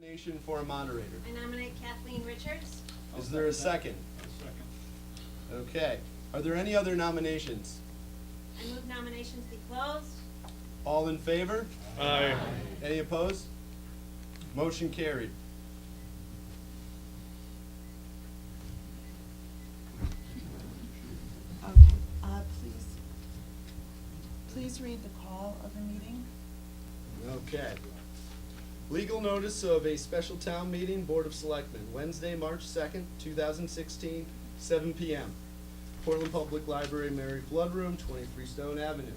Nomination for a moderator. I nominate Kathleen Richards. Is there a second? Second. Okay. Are there any other nominations? I move nominations be closed. All in favor? Aye. Any opposed? Motion carried. Okay, please read the call of the meeting. Okay. Legal notice of a special town meeting, Board of Selectmen, Wednesday, March 2nd, 2016, 7 p.m. Portland Public Library, Mary Flood Room, 23 Stone Avenue.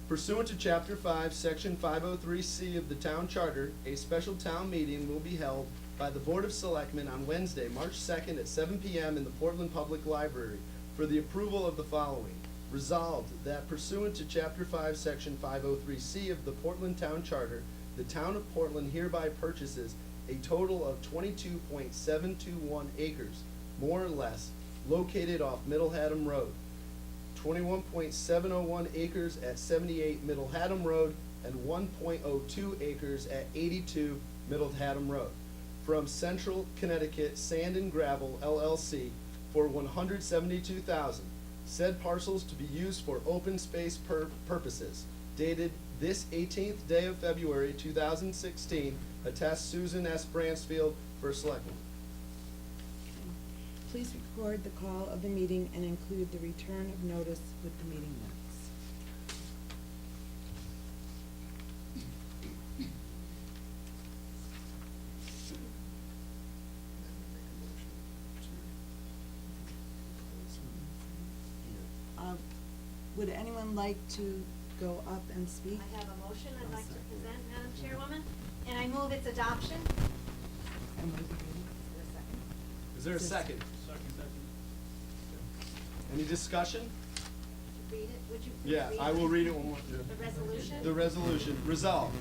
Pursuant to Chapter 5, Section 503C of the Town Charter, a special town meeting will be held by the Board of Selectmen on Wednesday, March 2nd at 7 p.m. in the Portland Public Library for the approval of the following. Resolved that pursuant to Chapter 5, Section 503C of the Portland Town Charter, the Town of Portland hereby purchases a total of 22.721 acres, more or less, located off Middle Haddam Road, 21.701 acres at 78 Middle Haddam Road, and 1.02 acres at 82 Middle Haddam Road, from Central Connecticut Sand and Gravel LLC for $172,000. Said parcels to be used for open space purposes. Dated this 18th day of February 2016. Attest Susan S. Bransfield, First Selectman. Please record the call of the meeting and include the return of notice with the meeting minutes. Would anyone like to go up and speak? I have a motion I'd like to present, Madam Chairwoman, and I move its adoption. And would you Is there a second? Second. Any discussion? Would you read it? Would you please Yeah, read I will read it one more. The resolution? The resolution, resolved.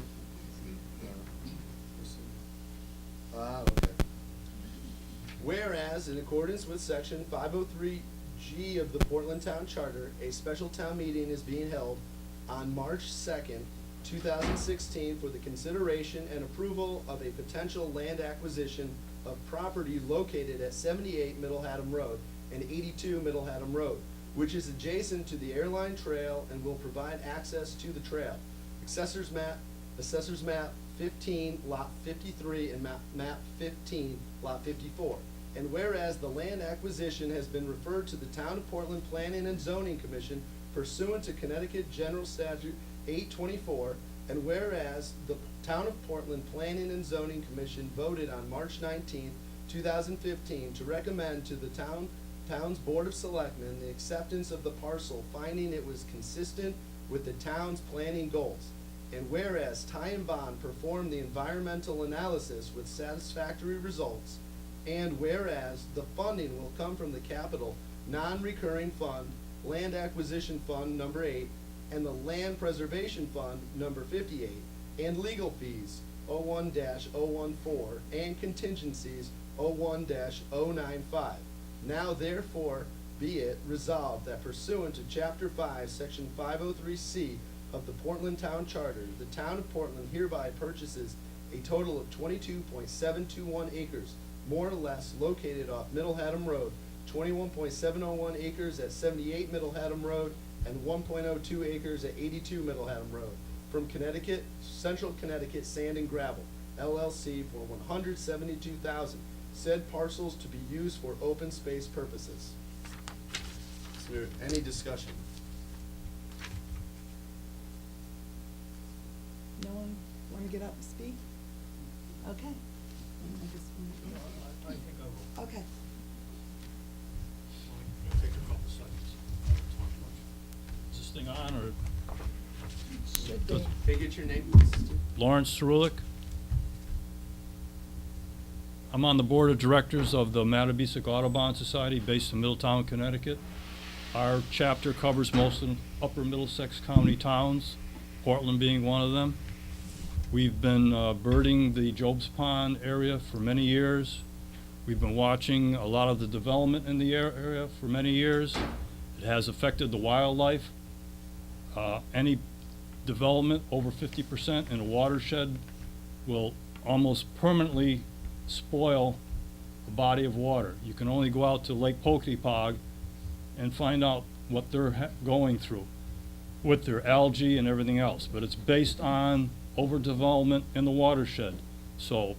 Okay. Whereas, in accordance with section 503G of the Portland Town Charter, a special town meeting is being held on March 2nd, 2016 for the consideration and approval of a potential land acquisition of property located at 78 Middle Haddam Road and 82 Middle Haddam Road, which is adjacent to the airline trail and will provide access to the trail. Assessors map 15, lot 53, and map 15, lot 54. And whereas the land acquisition has been referred to the Town of Portland Planning and Zoning Commission pursuant to Connecticut General Statute 824, and whereas the Town of Portland Planning and Zoning Commission voted on March 19, 2015 to recommend to the town's Board of Selectmen the acceptance of the parcel, finding it was consistent with the town's planning goals. And whereas Ty and Bond performed the environmental analysis with satisfactory results, and whereas the funding will come from the Capital Non-Recurring Fund, Land Acquisition Fund number 8, and the Land Preservation Fund number 58, and legal fees 01-014, and contingencies 01-095. Now therefore be it resolved that pursuant to Chapter 5, Section 503C of the Portland Town Charter, the Town of Portland hereby purchases a total of 22.721 acres, more or less, located off Middle Haddam Road, 21.701 acres at 78 Middle Haddam Road, and 1.02 acres at 82 Middle Haddam Road, from Central Connecticut Sand and Gravel LLC for $172,000. Said parcels to be used for open space purposes. Is there any discussion? No one want to get up and speak? Okay. I guess we- I think I will. Okay. It'll take a couple seconds. I don't talk much. Is this thing on, or? Should be. Does- Can I get your name, please? Lawrence Cerulik. I'm on the board of directors of the Matabesic Audubon Society based in Middletown, Connecticut. Our chapter covers most of the upper Middlesex County towns, Portland being one of them. We've been birding the Job's Pond area for many years. We've been watching a lot of the development in the area for many years. It has affected the wildlife. Any development over 50% in a watershed will almost permanently spoil a body of water. You can only go out to Lake Poketipog and find out what they're going through with their algae and everything else. But it's based on overdevelopment in the watershed. So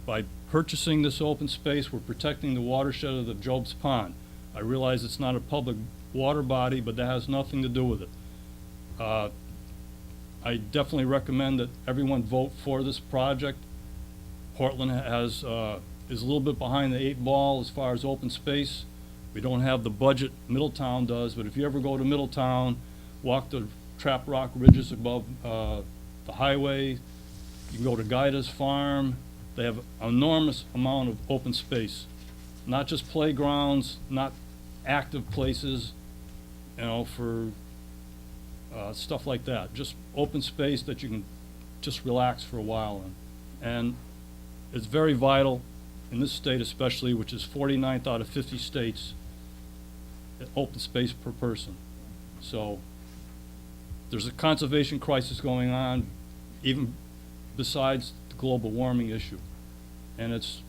by purchasing this open space, we're protecting the watershed of the Job's Pond. I realize it's not a public water body, but that has nothing to do with it. I definitely recommend that everyone vote for this project. Portland is a little bit behind the 8 ball as far as open space. We don't have the budget Middletown does, but if you ever go to Middletown, walk the Trap Rock ridges above the highway, you can go to Guida's Farm. They have an enormous amount of open space, not just playgrounds, not active places, you know, for stuff like that. Just open space that you can just relax for a while in. And it's very vital in this state especially, which is 49th out of 50 states, open space per person. So there's a conservation crisis going on, even besides the global warming issue. And it's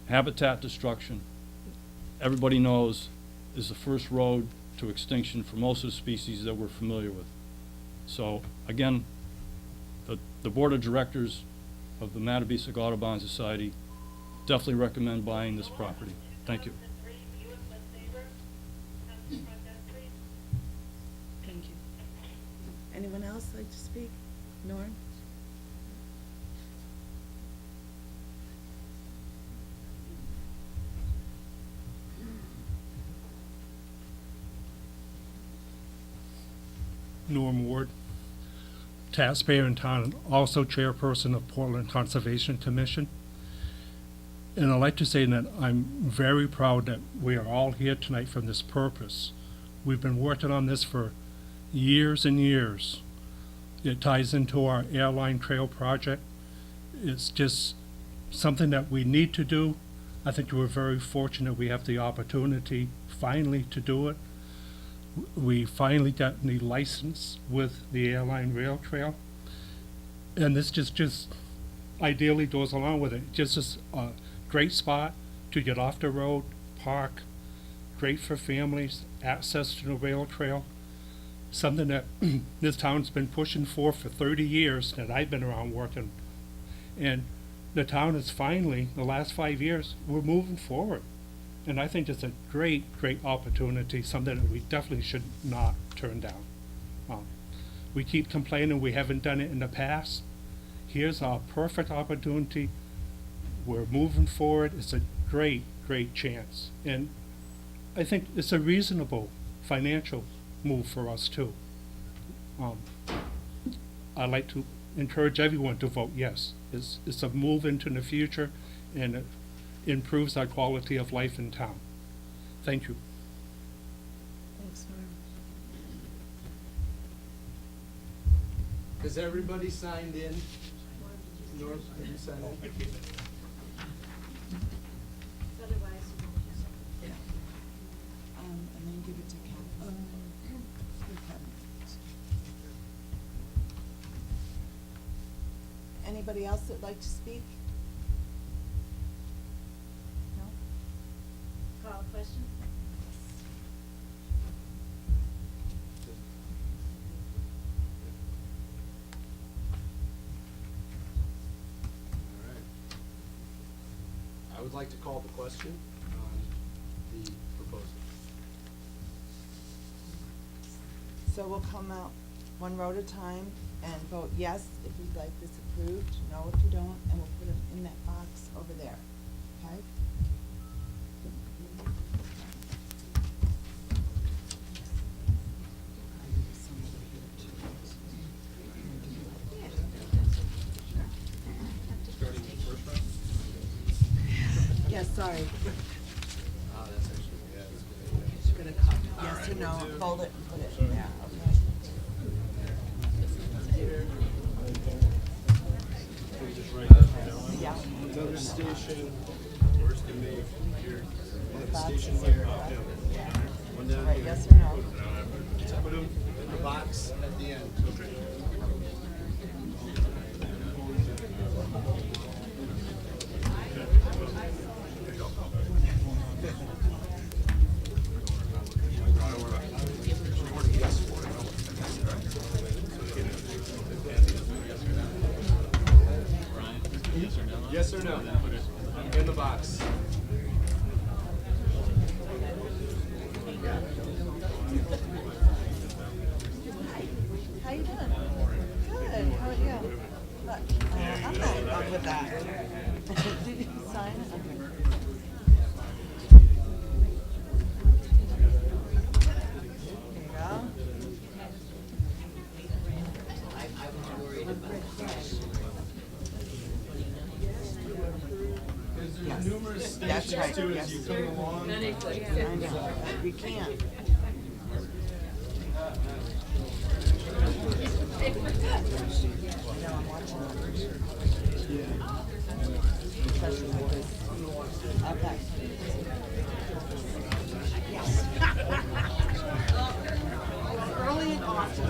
habitat destruction. Everybody knows is the first road to extinction for most of the species that we're familiar with. So again, the board of directors of the Matabesic Audubon Society definitely recommend buying this property. Thank you. Thank you. Anyone else like to speak? Norm? Norm Ward, taxpayer in town, and also chairperson of Portland Conservation Commission. And I'd like to say that I'm very proud that we are all here tonight for this purpose. We've been working on this for years and years. It ties into our airline trail project. It's just something that we need to do. I think we're very fortunate we have the opportunity finally to do it. We finally got the license with the airline rail trail, and this just ideally goes along with it. Just a great spot to get off the road, park, great for families, access to the rail trail, something that this town's been pushing for 30 years that I've been around working. And the town is finally, the last 5 years, we're moving forward. And I think it's a great, great opportunity, something that we definitely should not turn down. We keep complaining we haven't done it in the past. Here's our perfect opportunity. We're moving forward. It's a great, great chance. And I think it's a reasonable financial move for us too. I'd like to encourage everyone to vote yes. It's a move into the future, and it improves our quality of life in town. Thank you. Thanks, Norm. Has everybody signed in? Norm, have you signed in? Otherwise, you won't have it. And then give it to Ken. Anybody else that'd like to speak? No? Call a question? All right. I would like to call the question on the proposal. So we'll come out one row at a time and vote yes if you'd like this approved, no if you don't, and we'll put them in that box over there, okay? Yes, sorry. That's actually, yeah, that's good. Just gonna cut yes or no, fold it and put it in there, okay? Yeah. Another station, where's the name here? Box Station is here. here. One down Right, here. yes or no? Put them in the box at the end. or no? In the box. How you doing? Good, how are you? Look, I'm not in love with that. Did you sign it? Okay. There you go. There's numerous That's stations right, too yes. as you come along. I know, you can't. No, I'm watching it. Especially with this. Okay. Early and often.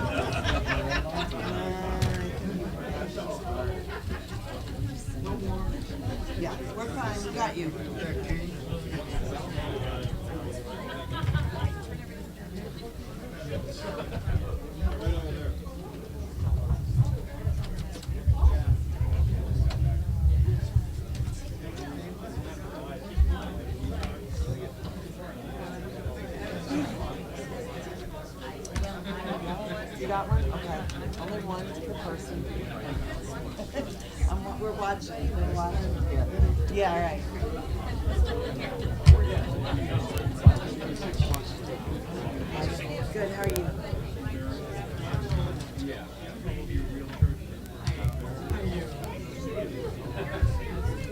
Yeah, we're fine, we got you. You got one? Okay. Only one per person. We're watching. We're watching. Yeah, all right. Good, how are you?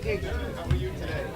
Good. How are you today?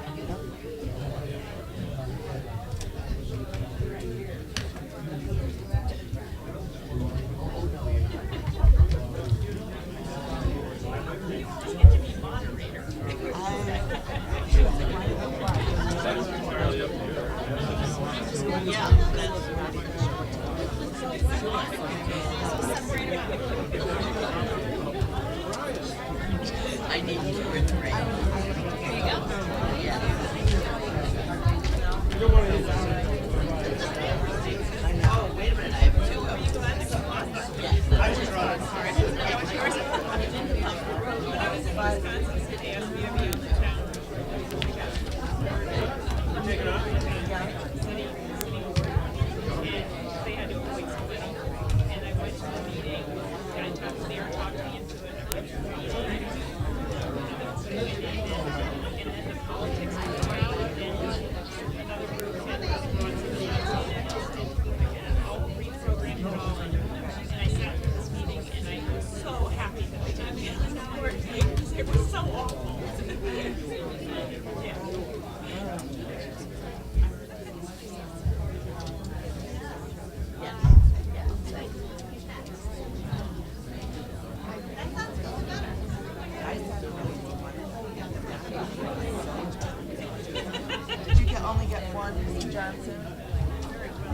Did you only get one, Mr. Johnson?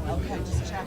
Okay, just check.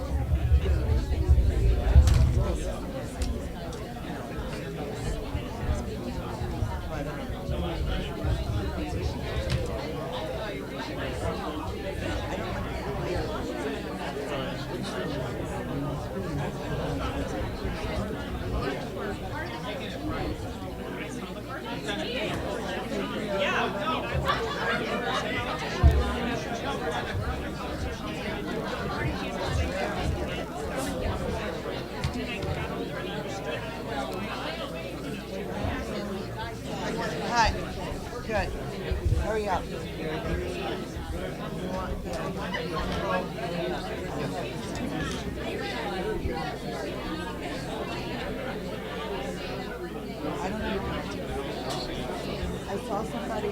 Hi. Good. Hurry up. I don't know. I saw somebody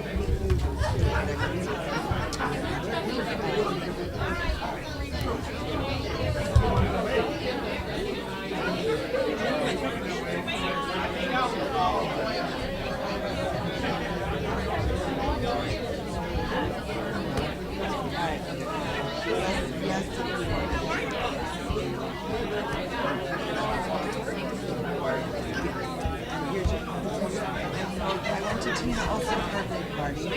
Tina Olsen's birthday party. I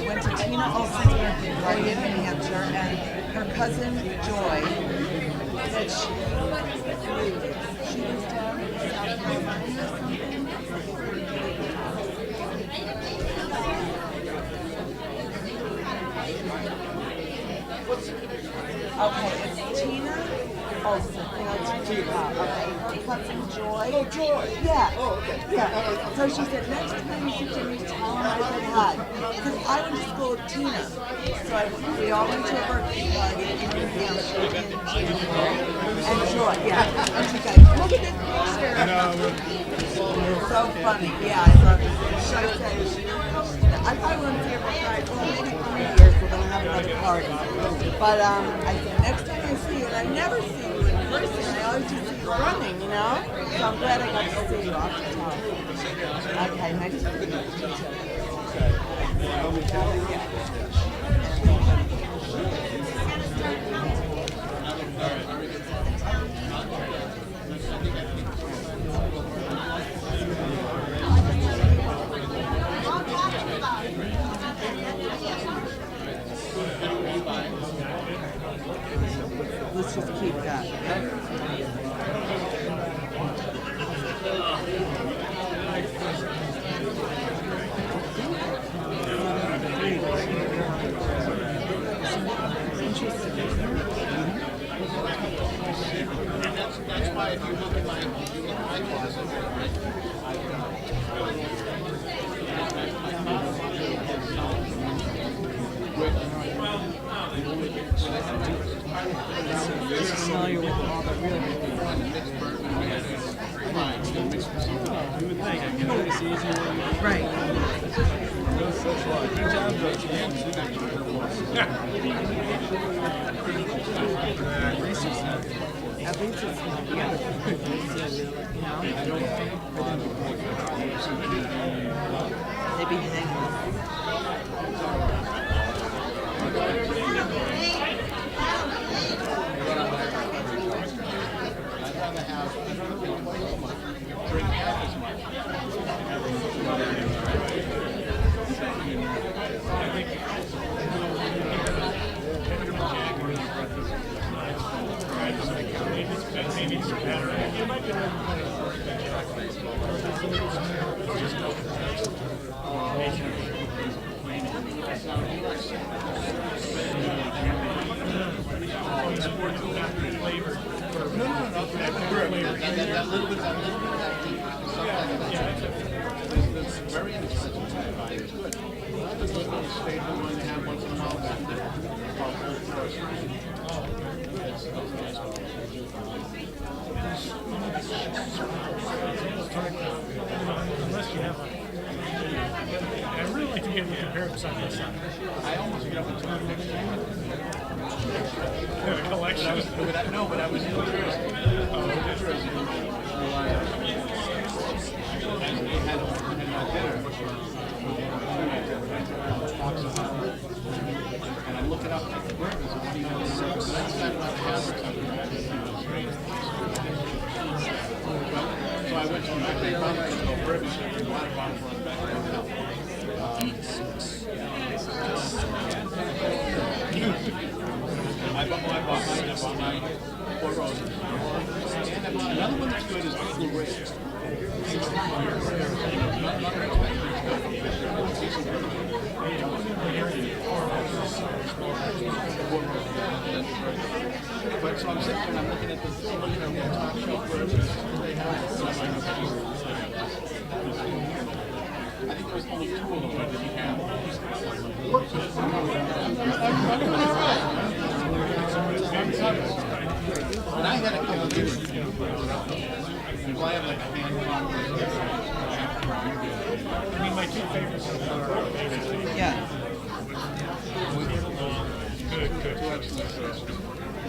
went to Tina Olsen's birthday party in New Hampshire, and her cousin Joy said she was down in South Carolina or something. Okay, it's Tina Olson. Okay, her cousin Joy. Oh, Joy! Yeah. Oh, okay. Yeah. So she said, next time you see Jimmy, tell him I said hi. Because I went to school with Tina. So we all went to a birthday party and Joy, yeah. And she's like, look at this picture. So funny. Yeah, I love it. So I said, I probably won't see her for 3 years. We're going to have another party. But I said, next time I see you, and I never see you in person, I always just see you running, you know? So I'm glad I got to see you off the top. Okay, nice to meet Let's just keep that. That's why if you look at my closet, Familiar with all the real right. At least it's not they be hanging. very inexpensive. It's good. It's a little staple one to have once in a while. Unless you have a, I'd really like to get them compared side by side. I almost get up and talk next to A collection. No, but I was in Jersey. And we had dinner. And I'm looking up at the burgers and see how so I went to my grandmother's to go burgers and water bottle for us back I bought my 4 roses. And another one that's good is Blue Ridge. But so I'm sitting there and I'm looking at the top shelf where they have I think there was only 2 of them that he had. And I had a couple of years. Well, I have like a hand. I mean, my 2 favorites are Yeah. good.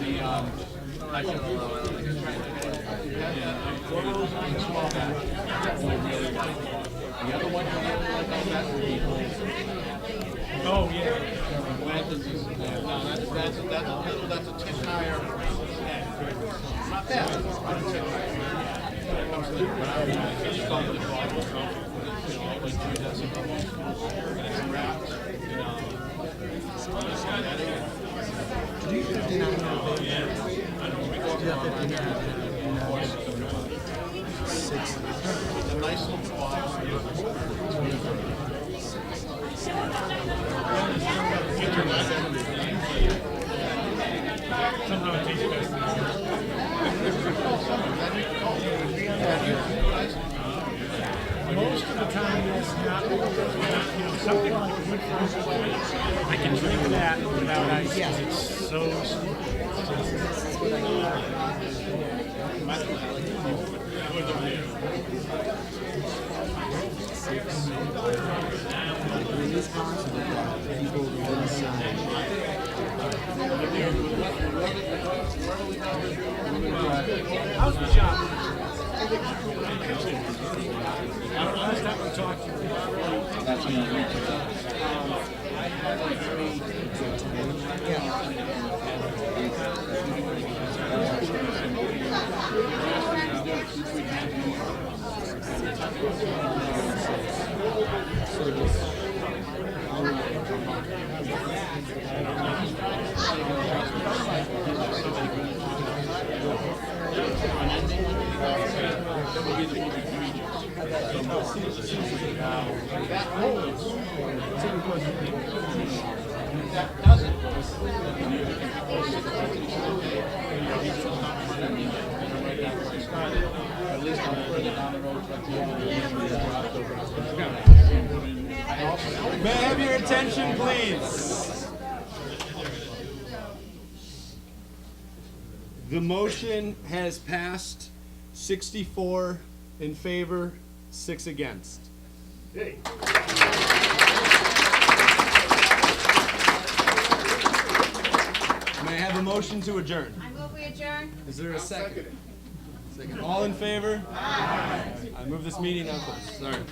The I should the other one like that would be Oh, yeah. Lanterns is no, that's a tick higher. Not bad. But a tick higher. When it comes to but I just call it the bottle. Like 3 decibels. And it's wrapped. It's a nice little box. Most of the time, it's not, something, I can drink that without ice, because it's so sweet. How's the shop? Last time I talked to you. May I have your attention, please? The motion has passed 64 in favor, 6 against. May I have a motion to adjourn? I move we adjourn. Is there a second? All in favor? Aye. I move this meeting on close. Sorry.